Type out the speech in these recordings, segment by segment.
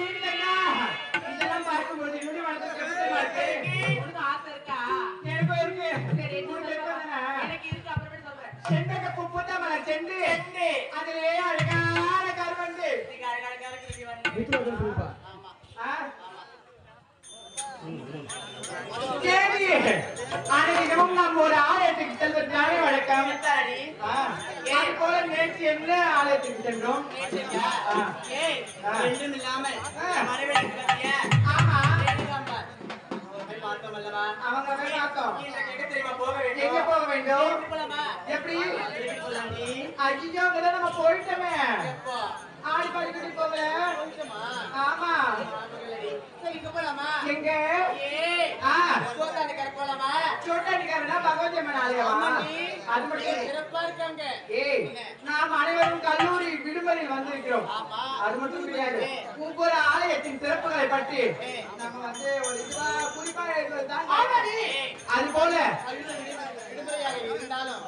இல்லைன்னா இதெல்லாம் பார்க்கும்போது என்னுடைய மனசுக்கு கஷ்டமா இருக்கு. உனக்கு ஆசை இருக்கா? எனக்கும் இருக்கு. சரி, என்ன உனக்கு சொல்லுவா? எப்பதானே? எனக்கு இருக்கு, அப்புறமே சொல்றேன். செண்டக குப்புத்தமலை செண்டு அதிலே அழகான கருவண்டு. நீங்க அழகழகா இருக்கிறீங்க வந்து. ஆமா. ஆ? சரி, அன்னைக்கு நாம் ஒரு ஆலயத்துக்கு செல்வதற்காக வழக்கம். தாடி. அது போல நேற்று என்ன ஆலயத்துக்கு சென்றோம்? கேட்டியா? ஏய், ரெண்டும் இல்லாமல் மனைவிக்கு பத்தியா? ஆமா, கேட்காம. போய் பார்த்தோம் அல்லவா? அவங்க போய் பார்த்தோம். எனக்கு எங்க தெரியுமா போக வேண்டும்? எங்க போக வேண்டும்? எப்படி போலாமா? எப்படி? எப்படி போலாம் நீ? ஐயோ, அங்கதான் நம்ம போயிட்டோமே. எப்போ? ஆடி பாடி கட்டி போகல. போயிட்டோமா? ஆமா. சரி, இங்க போலாமா? எங்க? ஏய், ஆ, கோத்தாண்டிக்கார போலாமா? சோட்டானிக்காரனா பகவதி அம்மன் ஆலயமா? ஆமாண்டி. அது மட்டும் சிறப்பா இருக்காங்க. ஏய், நாம் அனைவரும் கல்லூரி விடுமுறையில் வந்திருக்கிறோம். ஆமா. அது மட்டும் கிடையாது. ஒவ்வொரு ஆலயத்தின் சிறப்புகளை பற்றி நம்ம வந்து ஒரு இதுவா குறிப்பா எழுதுவதுதான். அது போல விடுமுறையாக இருந்தாலும்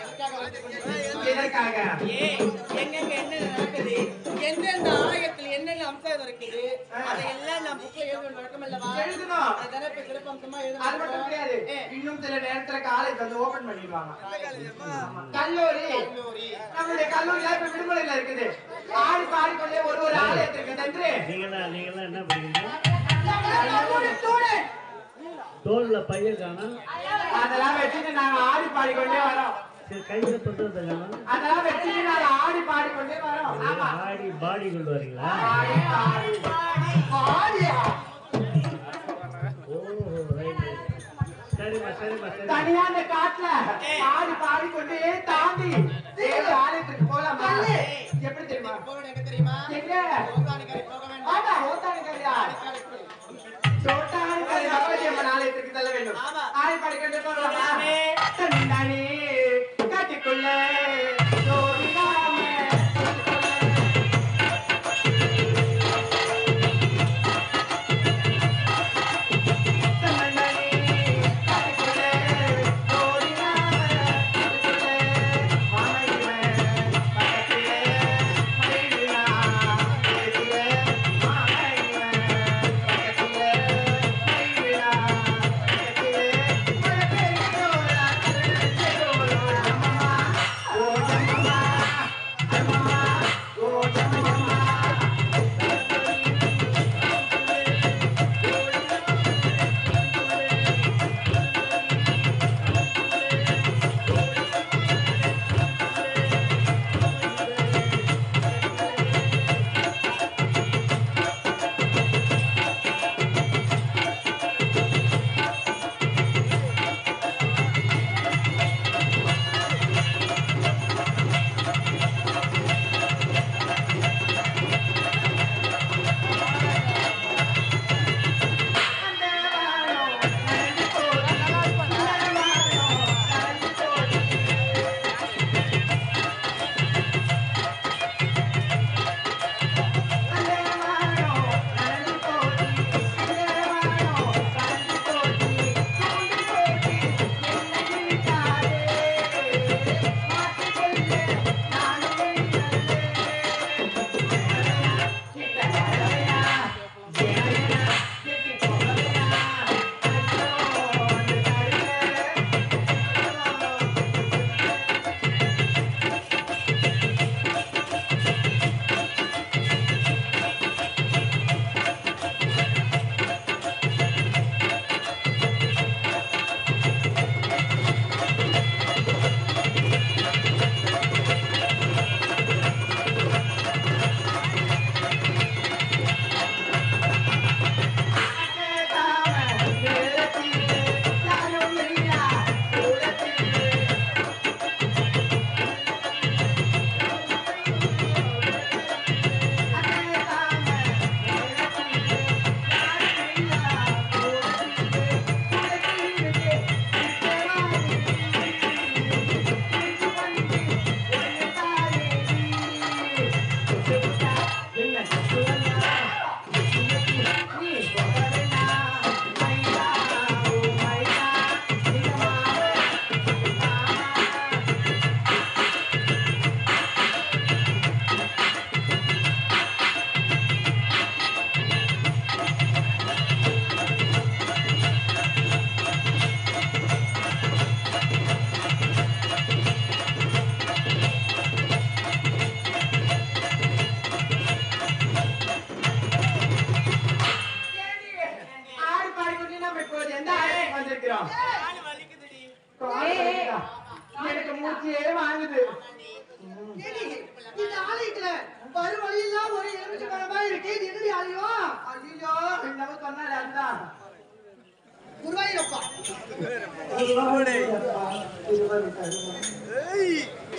எதுக்காக வந்து கொண்டிருக்கிறோம்? எதற்காக? ஏய், எங்கெங்க என்ன நடக்குது, எந்தெந்த ஆலயத்தில் என்னென்ன அம்சம் இருக்குது, அதையெல்லாம் நான் புக்ல எழுத வழக்கம் அல்லவா? எழுதணும். அதனால இப்ப சிறப்பம்சமா அது மட்டும் கிடையாது. எழுதணும். இன்னும் சில நேரத்துல காலேஜ் வந்து ஓபன் பண்ணிடுவாங்க. கல்லூரி நம்மளுடைய கல்லூரியில இப்ப விடுமுறையில இருக்குது. ஆடி பாடிக்கொண்டே ஒரு ஒரு ஆலயத்திற்கு சென்று நீங்களாம் என்ன பண்ணீங்க? student. தோல்ல பையன் காணும், அதெல்லாம் வச்சுட்டு நாங்க ஆடி பாடிக்கொண்டே வரோம். சரி கையில தொட்டது காணும். அதெல்லாம் வச்சுட்டு நாங்க ஆடி பாடிக்கொண்டே வரோம். ஆமா, ஆடி பாடி கொண்டு வரீங்களா? ஆடி பாடி பாடியா? ஓ ரைட். சரிம்மா சரிம்மா சரி. தனியா அந்த காட்டுல ஆடி பாடிக்கொண்டே தாண்டி தேவ ஆலயத்துக்கு போலாமா? எப்படி தெரியுமா? போகணும் எங்க தெரியுமா? எங்க? கோத்தாண்டிக்காரி போக வேண்டாம். ஆமா, ஓத்தானிக்கரையா? சோட்டானிக்கரை பகவதி அம்மன் ஆலயத்துக்கு செல்ல வேண்டும். ஆமா. ஆடி பாடிக்கொண்டே போகலாமா? தந்தானே காட்டுக்குள்ள ஜோடியாம தந்தானே காட்டுக்குள்ள ஜோடியாம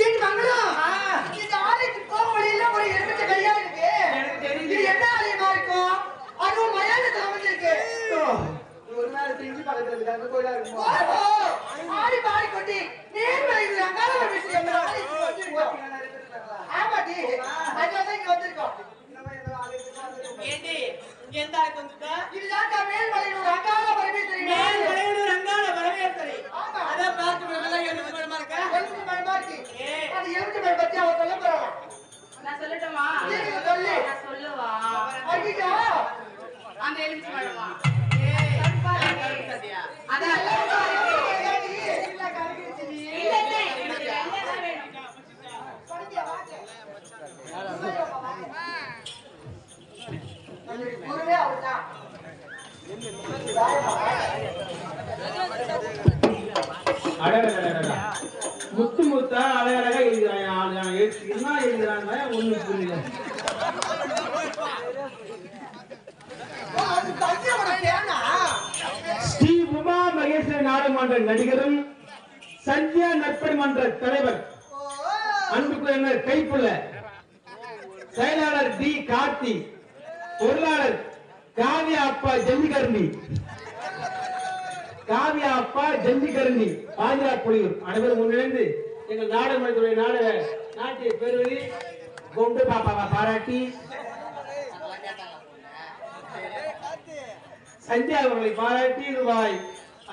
ஏன் மங்களம்? இந்த ஆலயத்துக்கு போக வழியில ஒரு எலுமிச்சை கல்யா இருக்கு. இது என்ன ஆலயமா இருக்கும்? அதுவும் மயானத்துல அமைஞ்சிருக்கு. ஒரு நாள் செஞ்சு பக்கத்துல இருக்க கோயிலா இருக்கும். ஆடி பாடி கொட்டி நேர்மறையில் அங்காள விஷயம் ஆமாடி. அதனால இங்க வந்திருக்கோம். ஏண்டி இங்க எந்த ஆளுக்கு வந்துட்ட? இதுதான் மேல்மலையூர் அங்காள பரமேஸ்வரி. மேல்மலையூர் அங்காள பரமேஸ்வரி. அதான் பார்த்து எல்லாம் எழுதி படமா இருக்க. எலுமிச்சை மரம் பாக்கி. அது எலுமிச்சை மரம் பத்தி அவ சொல்ல போறாங்க. நான் சொல்லட்டுமா? நீங்க சொல்லு. நான் சொல்லுவா. ஐயோ அந்த எலுமிச்சை பழமா? சத்தியா அதான் இல்ல கரகிடுச்சு நீ. இல்ல இல்ல எனக்கு வெள்ளைதான் வேணும். படிங்க வாங்க. குருவே அவர்தான். முத்து முத்தா அழகழகா எழுதுறாங்க. என்ன எழுதுறாங்க ஒண்ணு புரியல. அது தஞ்சாவூர் தேனா. ஸ்ரீ உமா மகேஸ்வரி நாடகமன்ற நடிகரும் சந்தியா நற்பணி மன்ற தலைவர் அன்புக்குரிய கைப்புள்ள செயலாளர் டி கார்த்தி, பொருளாளர் காவியா அப்பா ஜல்லிகரண்டி பாஜகப்புலியூர் அனைவரும் முன்னிணைந்து எங்கள் நாடகமன்றத்துடைய நாட்டிய பேரொழி கொண்டு பாப்பாவை பாராட்டி சந்தியா அவர்களை பாராட்டி ரூபாய்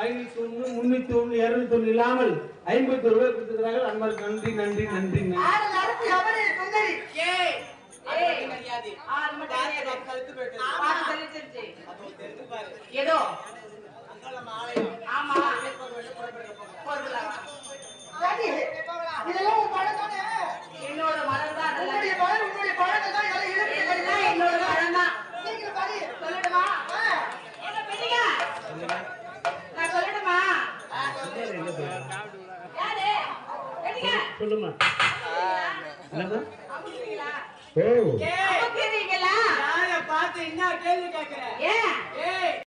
501, 301, 201 இல்லாமல் 51 ரூபாய் கொடுத்திருக்கிறார்கள். அன்பருக்கு நன்றி நன்றி நன்றி நன்றி. ஆறு நடத்தி அவரே சுந்தரி. ஏய் ஏய் மரியாதை அது மட்டும் தெரியாது. கழுத்து போயிட்டு பாத்து தெரிஞ்சிருச்சு. அது தெரிஞ்சு பாரு. ஏதோ அங்காள ஆலயம் ஆமா போறலாம். டாடி இதெல்லாம் உன் பழம் தானே? என்னோட மலர் தான் அதெல்லாம். உன்னுடைய பழம் உன்னுடைய பழத்தை தான் எல்லாம் இழுத்து இதெல்லாம் என்னோட மலர் தான். நீங்க பாரு. சொல்லட்டுமா? என்ன பெரியங்க? நான் சொல்லட்டுமா? யாரு? பெரியங்க? சொல்லுமா என்னம்மா? அமுக்குறீங்களா? ஓ அமுக்குறீங்களா? யார பார்த்து என்ன கேள்வி கேக்குற? ஏன்?